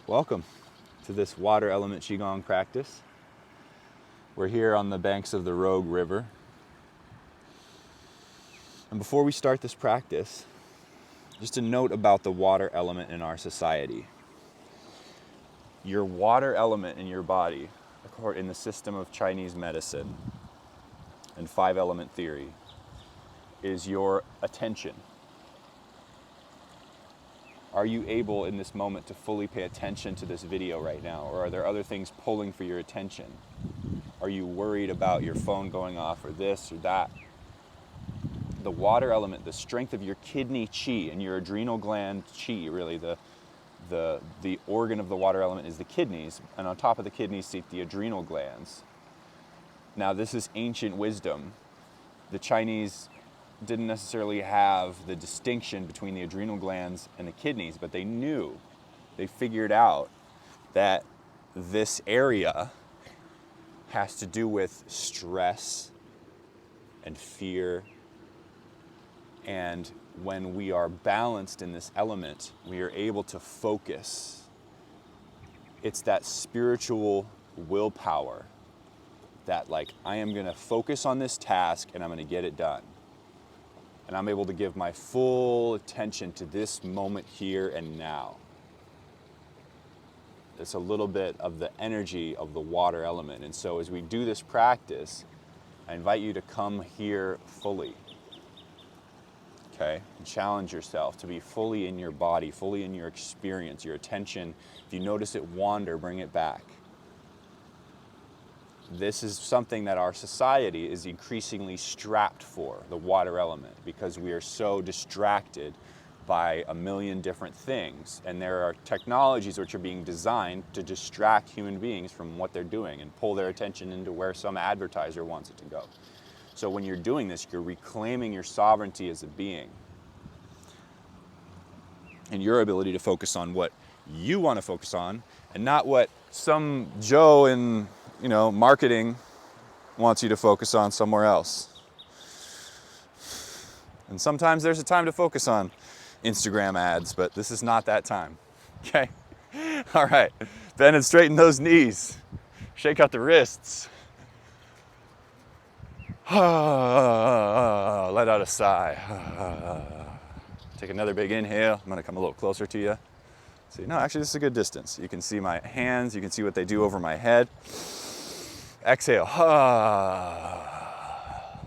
Welcome to this water element Qigong practice. We're here on the banks of the Rogue River. And before we start this practice, just a note about the water element in our society. Your water element in your body, in the system of Chinese medicine and 5-element theory, is your attention. Are you able in this moment to fully pay attention to this video right now? Or are there other things pulling for your attention? Are you worried about your phone going off or this or that? The water element, the strength of your kidney qi and your adrenal gland qi, really the organ of the water element is the kidneys, and on top of the kidneys sit the adrenal glands. Now this is ancient wisdom. The Chinese didn't necessarily have the distinction between the adrenal glands and the kidneys, but they figured out that this area has to do with stress and fear. And when we are balanced in this element, we are able to focus. It's that spiritual willpower that, like, I am going to focus on this task and I'm going to get it done. And I'm able to give my full attention to this moment here and now. It's a little bit of the energy of the water element. And so as we do this practice, I invite you to come here fully. Okay? And challenge yourself to be fully in your body, fully in your experience, your attention. If you notice it wander, bring it back. This is something that our society is increasingly strapped for, the water element, because we are so distracted by a million different things. And there are technologies which are being designed to distract human beings from what they're doing and pull their attention into where some advertiser wants it to go. So when you're doing this, you're reclaiming your sovereignty as a being and your ability to focus on what you want to focus on and not what some Joe in marketing wants you to focus on somewhere else. And sometimes there's a time to focus on Instagram ads, but this is not that time. Okay? All right. Bend and straighten those knees. Shake out the wrists. Let out a sigh. Take another big inhale. I'm going to come a little closer to you. See, no, actually, this is a good distance. You can see my hands. You can see what they do over my head. Exhale.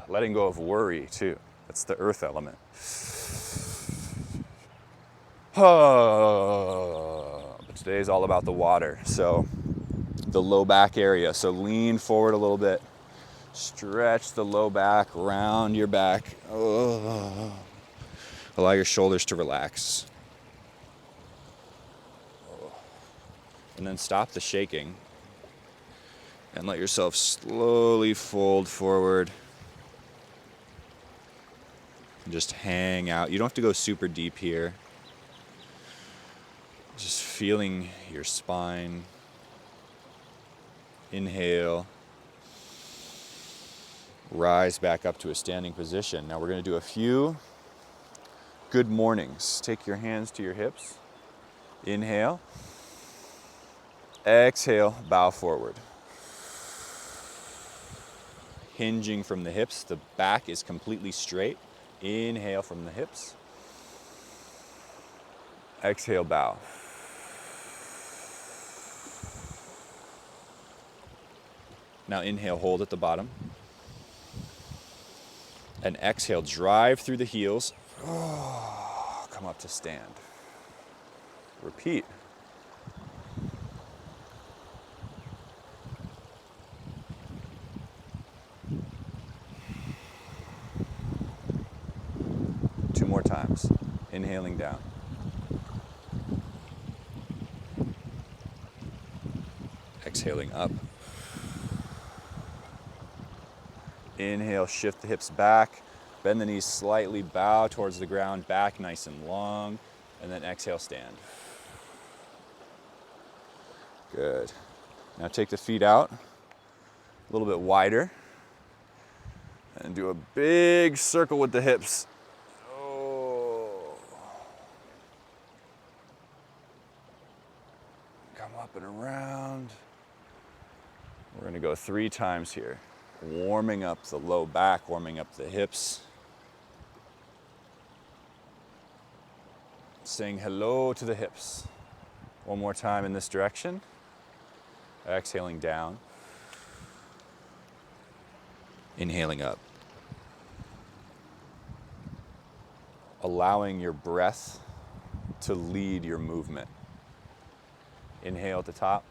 Letting go of worry, too. That's the earth element. But today is all about the water. So the low back area. So lean forward a little bit. Stretch the low back, round your back. Allow your shoulders to relax. And then stop the shaking. And let yourself slowly fold forward. And just hang out. You don't have to go super deep here. Just feeling your spine. Inhale. Rise back up to a standing position. Now we're going to do a few good mornings. Take your hands to your hips. Inhale. Exhale, bow forward. Hinging from the hips, the back is completely straight. Inhale from the hips. Exhale, bow. Now inhale, hold at the bottom. And exhale, drive through the heels. Come up to stand. Repeat. Two more times. Inhaling down. Exhaling up. Inhale, shift the hips back. Bend the knees slightly, bow towards the ground, back nice and long. And then exhale, stand. Good. Now take the feet out a little bit wider. And do a big circle with the hips. Come up and around. We're going to go 3 times here. Warming up the low back, warming up the hips. Saying hello to the hips. One more time in this direction. Exhaling down. Inhaling up. Allowing your breath to lead your movement. Inhale at the top.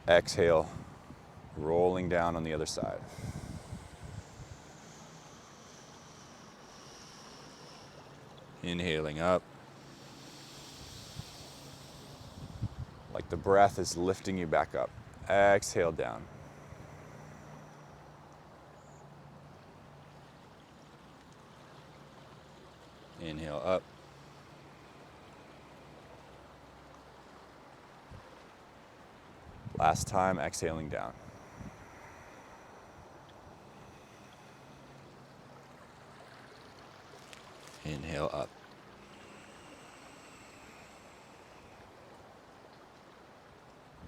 Exhale, rolling down on the other side. Inhaling up. Like the breath is lifting you back up. Exhale down. Inhale up. Last time, exhaling down. Inhale up.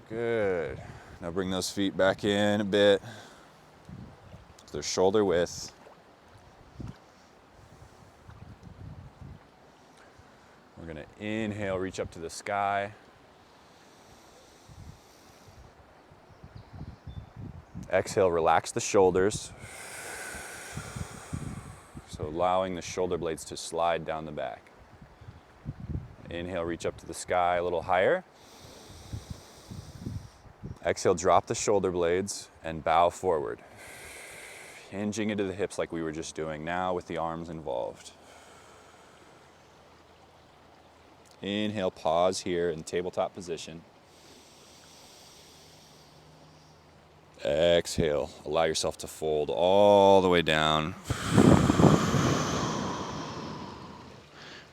Good. Now bring those feet back in a bit. So they're shoulder width. We're going to inhale, reach up to the sky. Exhale, relax the shoulders. So allowing the shoulder blades to slide down the back. Inhale, reach up to the sky a little higher. Exhale, drop the shoulder blades and bow forward. Hinging into the hips like we were just doing now with the arms involved. Inhale, pause here in tabletop position. Exhale, allow yourself to fold all the way down.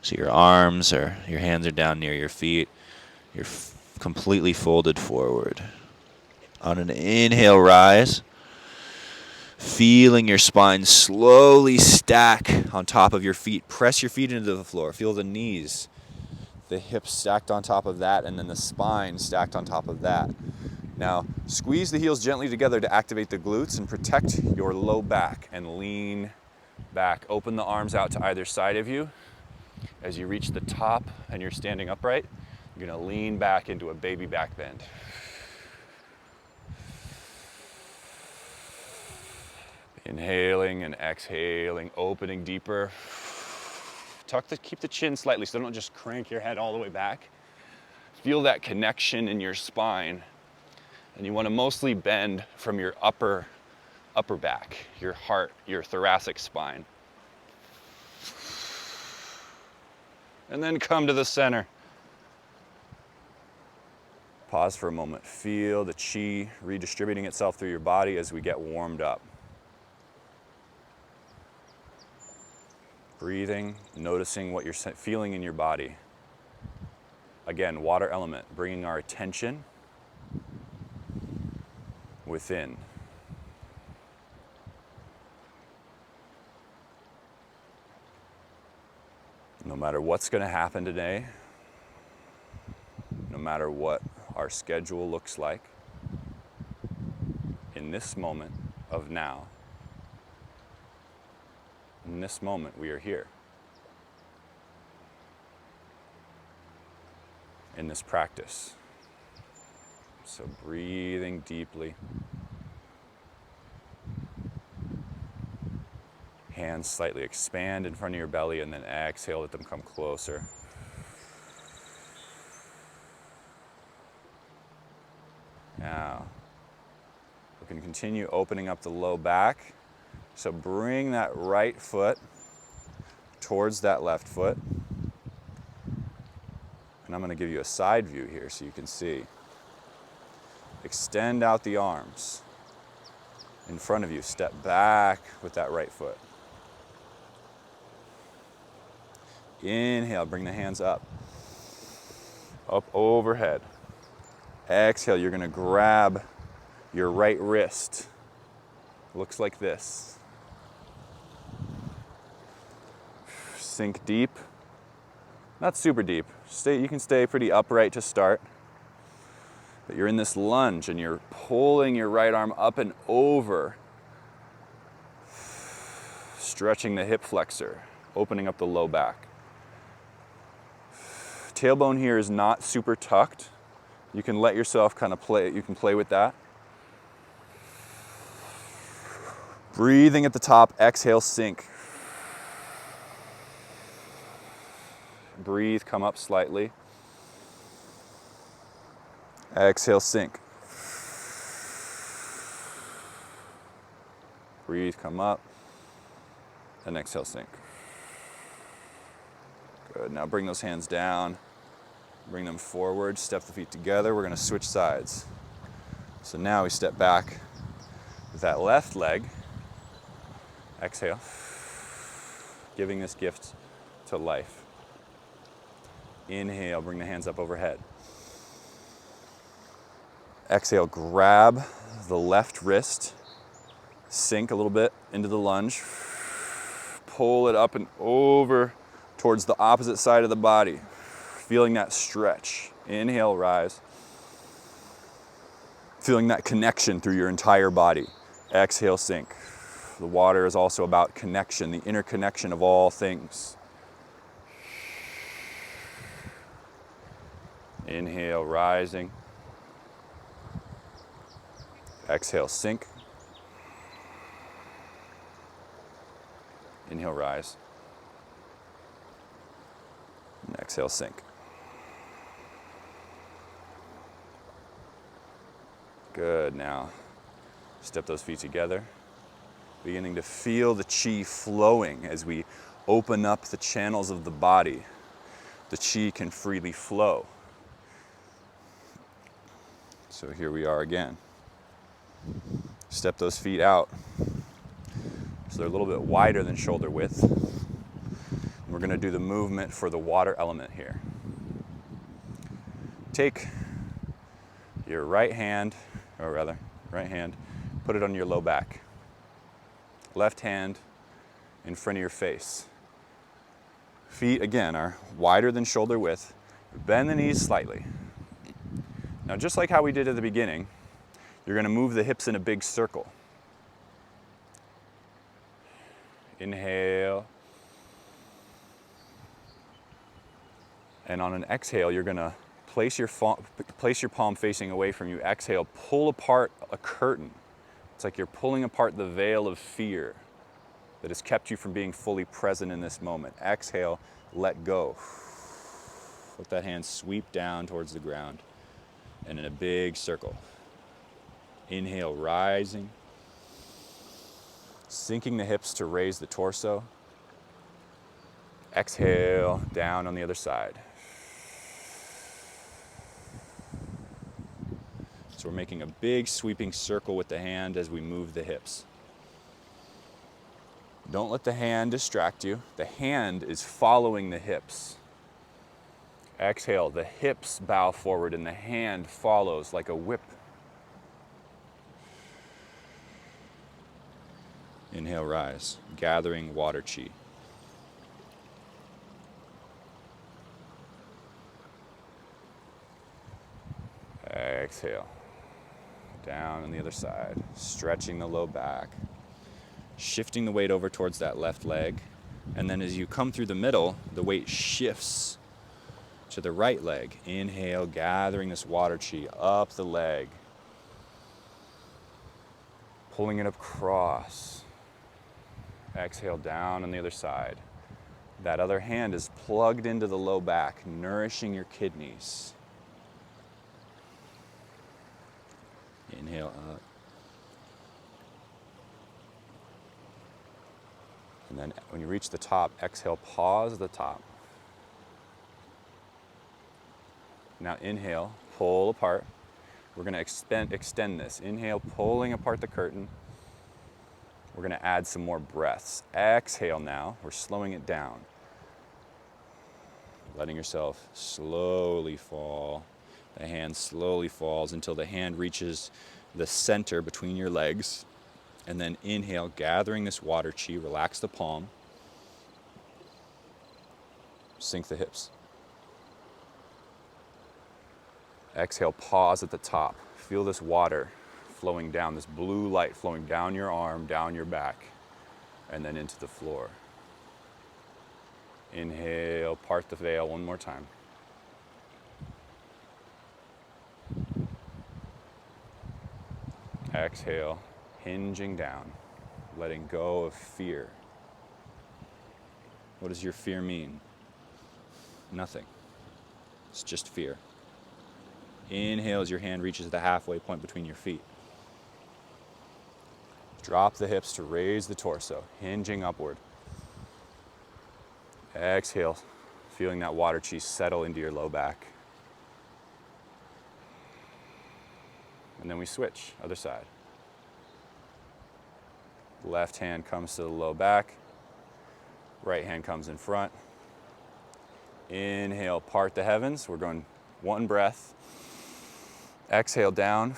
So your arms or your hands are down near your feet. You're completely folded forward. On an inhale, rise. Feeling your spine slowly stack on top of your feet. Press your feet into the floor. Feel the knees, the hips stacked on top of that, and then the spine stacked on top of that. Now, squeeze the heels gently together to activate the glutes and protect your low back and lean back. Open the arms out to either side of you. As you reach the top and you're standing upright, you're going to lean back into a baby back bend. Inhaling and exhaling, opening deeper. Keep the chin slightly so don't just crank your head all the way back. Feel that connection in your spine. And you want to mostly bend from your upper back, your heart, your thoracic spine. And then come to the center. Pause for a moment. Feel the chi redistributing itself through your body as we get warmed up. Breathing, noticing what you're feeling in your body. Again, water element, bringing our attention within. No matter what's going to happen today, no matter what our schedule looks like, in this moment of now, in this moment we are here. In this practice. So breathing deeply. Hands slightly expand in front of your belly and then exhale, let them come closer. Now, we can continue opening up the low back. So bring that right foot towards that left foot. And I'm going to give you a side view here so you can see. Extend out the arms in front of you. Step back with that right foot. Inhale, bring the hands up. Up overhead. Exhale, you're going to grab your right wrist. Looks like this. Sink deep. Not super deep. You can stay pretty upright to start. But you're in this lunge and you're pulling your right arm up and over, stretching the hip flexor, opening up the low back. Tailbone here is not super tucked. You can let yourself kind of play, you can play with that. Breathing at the top, exhale, sink. Breathe, come up slightly. Exhale, sink. Breathe, come up. And exhale, sink. Good. Now bring those hands down. Bring them forward. Step the feet together. We're going to switch sides. So now we step back with that left leg. Exhale. Giving this gift to life. Inhale, bring the hands up overhead. Exhale, grab the left wrist, sink a little bit into the lunge, pull it up and over towards the opposite side of the body, feeling that stretch. Inhale, rise. Feeling that connection through your entire body. Exhale, sink. The water is also about connection, the interconnection of all things. Inhale, rising. Exhale, sink. Inhale, rise. And exhale, sink. Good. Now, step those feet together. Beginning to feel the chi flowing as we open up the channels of the body. The chi can freely flow. So here we are again. Step those feet out. So they're a little bit wider than shoulder width. We're going to do the movement for the water element here. Take your right hand, put it on your low back. Left hand in front of your face. Feet, again, are wider than shoulder width. Bend the knees slightly. Now, just like how we did at the beginning, you're going to move the hips in a big circle. Inhale. And on an exhale, you're going to place your palm facing away from you. Exhale, pull apart a curtain. It's like you're pulling apart the veil of fear that has kept you from being fully present in this moment. Exhale, let go. Let that hand sweep down towards the ground and in a big circle. Inhale, rising. Sinking the hips to raise the torso. Exhale, down on the other side. So we're making a big sweeping circle with the hand as we move the hips. Don't let the hand distract you. The hand is following the hips. Exhale, the hips bow forward and the hand follows like a whip. Inhale, rise, gathering water chi. Exhale. Down on the other side, stretching the low back, shifting the weight over towards that left leg, and then as you come through the middle, the weight shifts to the right leg. Inhale, gathering this water chi up the leg, pulling it across. Exhale, down on the other side. That other hand is plugged into the low back, nourishing your kidneys. Inhale up. And then when you reach the top, exhale, pause at the top. Now inhale, pull apart. We're going to extend this. Inhale, pulling apart the curtain. We're going to add some more breaths. Exhale now. We're slowing it down. Letting yourself slowly fall. The hand slowly falls until the hand reaches the center between your legs. And then inhale, gathering this water chi. Relax the palm. Sink the hips. Exhale, pause at the top. Feel this water flowing down, this blue light flowing down your arm, down your back, and then into the floor. Inhale, part the veil one more time. Exhale, hinging down, letting go of fear. What does your fear mean? Nothing. It's just fear. Inhale as your hand reaches the halfway point between your feet. Drop the hips to raise the torso, hinging upward. Exhale, feeling that water chi settle into your low back. And then we switch, other side. Left hand comes to the low back. Right hand comes in front. Inhale, part the heavens. We're going one breath. Exhale down.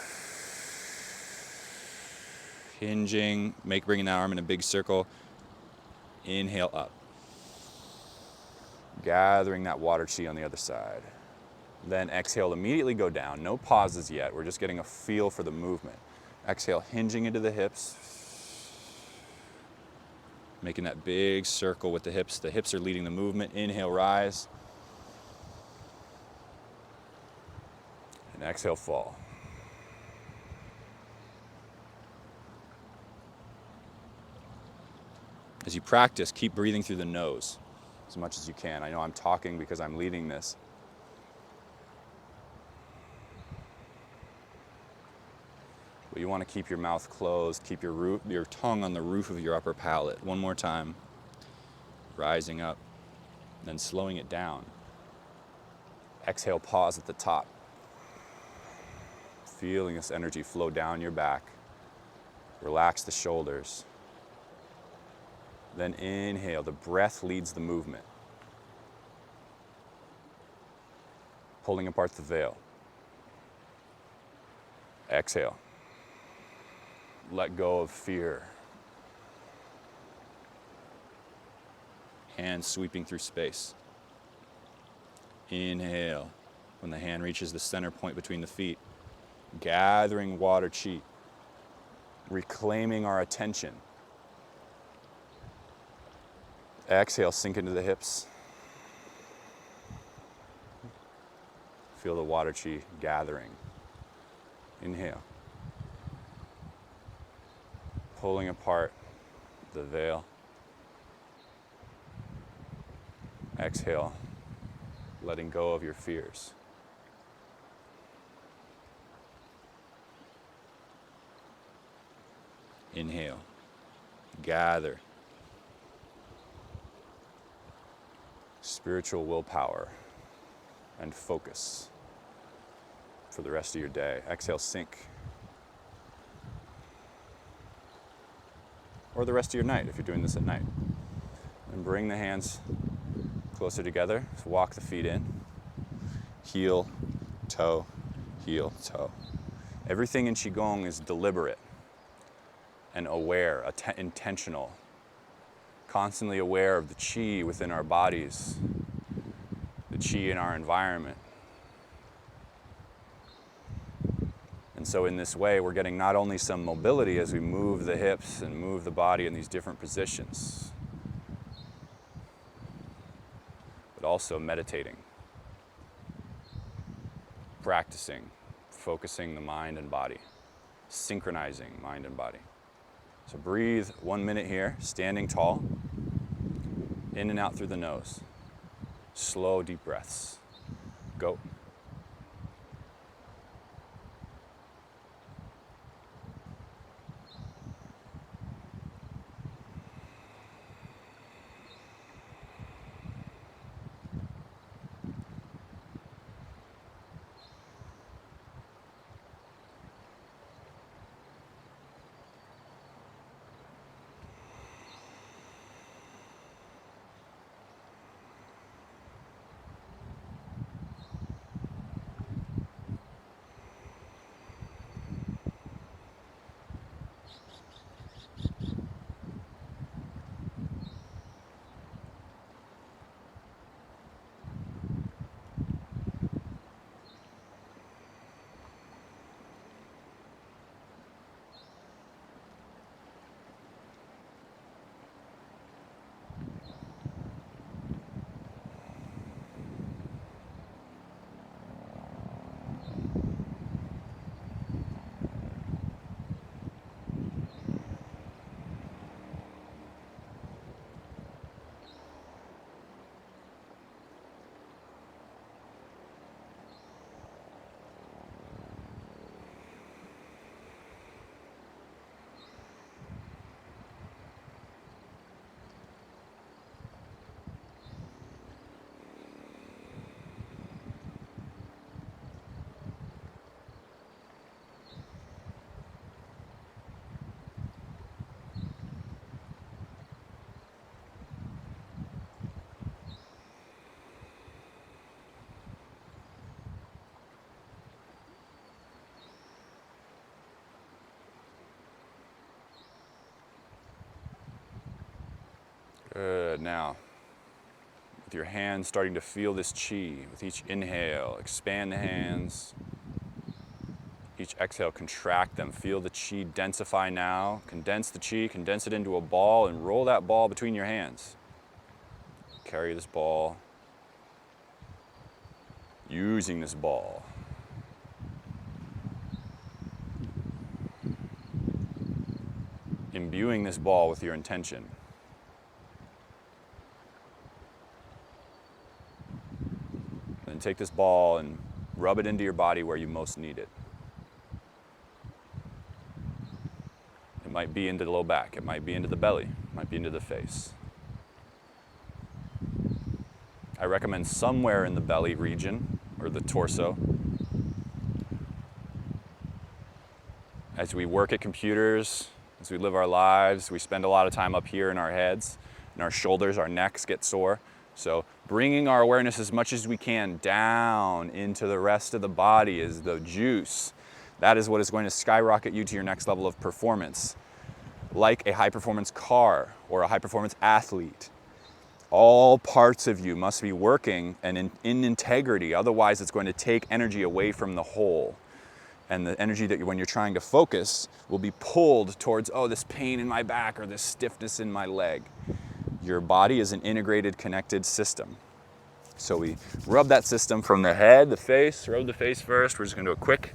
Hinging, bringing that arm in a big circle. Inhale up. Gathering that water chi on the other side. Then exhale, immediately go down. No pauses yet. We're just getting a feel for the movement. Exhale, hinging into the hips. Making that big circle with the hips. The hips are leading the movement. Inhale, rise. And exhale, fall. As you practice, keep breathing through the nose as much as you can. I know I'm talking because I'm leading this. But you want to keep your mouth closed, keep your tongue on the roof of your upper palate. One more time. Rising up, then slowing it down. Exhale, pause at the top. Feeling this energy flow down your back. Relax the shoulders. Then inhale, the breath leads the movement. Pulling apart the veil. Exhale. Let go of fear. Hands sweeping through space. Inhale, when the hand reaches the center point between the feet. Gathering water chi. Reclaiming our attention. Exhale, sink into the hips. Feel the water chi gathering. Inhale. Pulling apart the veil. Exhale, letting go of your fears. Inhale, gather spiritual willpower and focus for the rest of your day. Exhale, sink. Or the rest of your night if you're doing this at night. And bring the hands closer together. So walk the feet in. Heel, toe, heel, toe. Everything in Qigong is deliberate and aware, intentional. Constantly aware of the Qi within our bodies, the Qi in our environment. And so in this way, we're getting not only some mobility as we move the hips and move the body in these different positions, but also meditating, practicing, focusing the mind and body, synchronizing mind and body. So breathe 1 minute here, standing tall, in and out through the nose. Slow, deep breaths. Go. Good. Now, with your hands starting to feel this chi, with each inhale, expand the hands. Each exhale, contract them. Feel the chi densify now. Condense the chi, condense it into a ball, and roll that ball between your hands. Carry this ball. Using this ball. Imbuing this ball with your intention. Then take this ball and rub it into your body where you most need it. It might be into the low back, it might be into the belly, it might be into the face. I recommend somewhere in the belly region or the torso. As we work at computers, as we live our lives, we spend a lot of time up here in our heads, and our shoulders, our necks get sore. So bringing our awareness as much as we can down into the rest of the body is the juice. That is what is going to skyrocket you to your next level of performance. Like a high-performance car or a high-performance athlete. All parts of you must be working and in integrity, otherwise it's going to take energy away from the whole. And the energy that when you're trying to focus will be pulled towards, oh, this pain in my back or this stiffness in my leg. Your body is an integrated, connected system. So we rub that system from the head, the face, rub the face first. We're just gonna do a quick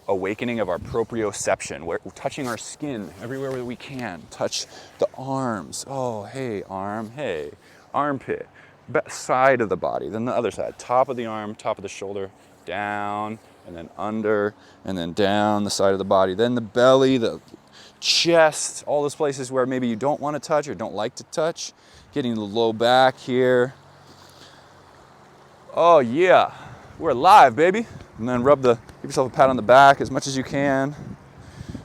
awakening of our proprioception. We're touching our skin everywhere that we can. Touch the arms. Oh, hey, arm, hey, armpit. Side of the body, then the other side. Top of the arm, top of the shoulder, down, and then under, and then down the side of the body. Then the belly, the chest, all those places where maybe you don't want to touch or don't like to touch. Getting the low back here. Oh yeah, we're alive, baby. And then give yourself a pat on the back as much as you can.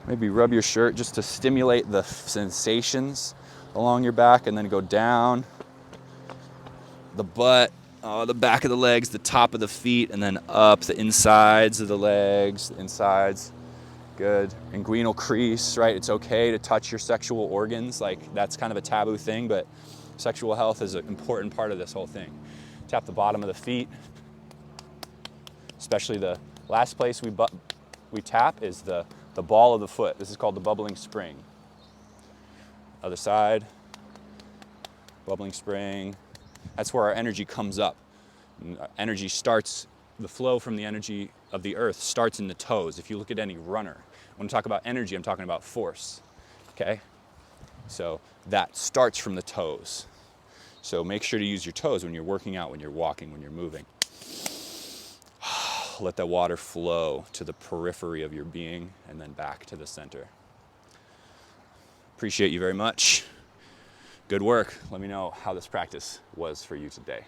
Maybe rub your shirt just to stimulate the sensations along your back, and then go down the butt, the back of the legs, the top of the feet, and then up the insides of the legs, the insides. Good. Inguinal crease, right? It's okay to touch your sexual organs. Like, that's kind of a taboo thing, but sexual health is an important part of this whole thing. Tap the bottom of the feet. Especially the last place we tap is the ball of the foot. This is called the bubbling spring. Other side. Bubbling spring. That's where our energy comes up. And energy starts, the flow from the energy of the earth starts in the toes. If you look at any runner, when I talk about energy, I'm talking about force, okay? So that starts from the toes. So make sure to use your toes when you're working out, when you're walking, when you're moving. Let that water flow to the periphery of your being and then back to the center. Appreciate you very much. Good work. Let me know how this practice was for you today.